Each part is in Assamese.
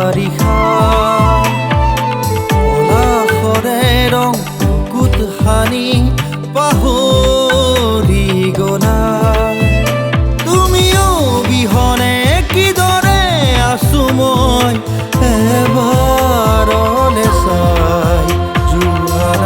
বাৰিষা পলাশৰে ৰং বুকুত সানি পাহৰি গলা তুমিও বিহনে কিদৰে আছো মই এবাৰলে চাই যোৱা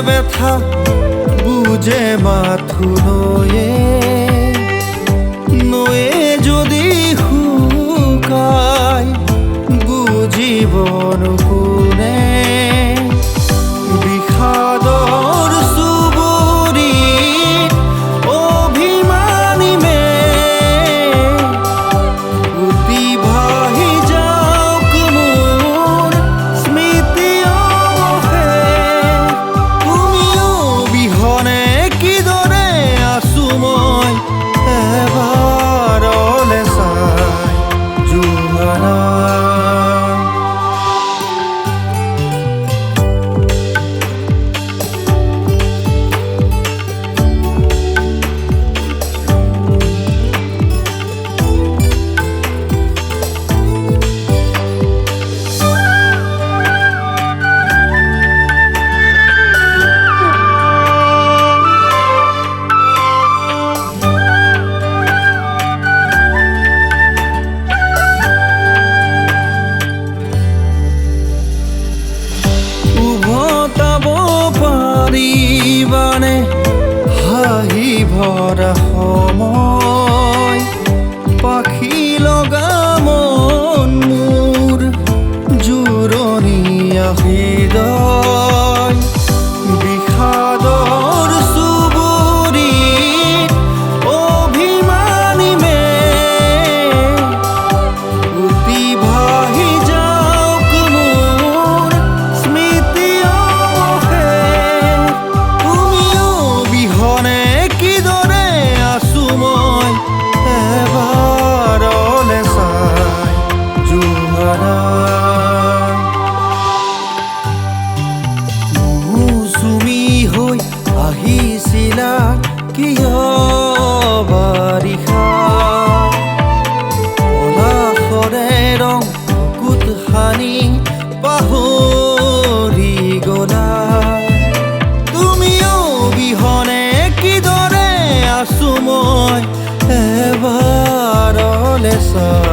ব্যথা বুঝে মাথু নয়ে নয়ে যদি শুকায় বুঝিব কোনে বিষাদৰ চুবুৰি অভিমানিমে উটি ভাহি যাওক মোৰ স্মৃতি মই এবাৰলে চাই যোৱা পাৰিবানে হাঁহি ভৰা সময় পাখি লগা মন মোৰ জোৰণীয়া হৃদয় বিষাদৰ চুবুৰি অভিমানিমে উটি ভাহি যাওক মোৰ স্মৃতি কিদৰে আছো মই এবাৰলে চাই যোৱা মৌচুমী হৈ আহিছিলা কিয় বাৰিষা পলাশৰে ৰং বুকুত সানি পাহৰি গলা তুমিও বিহনে কিদৰে আছো মই এবাৰলে চাই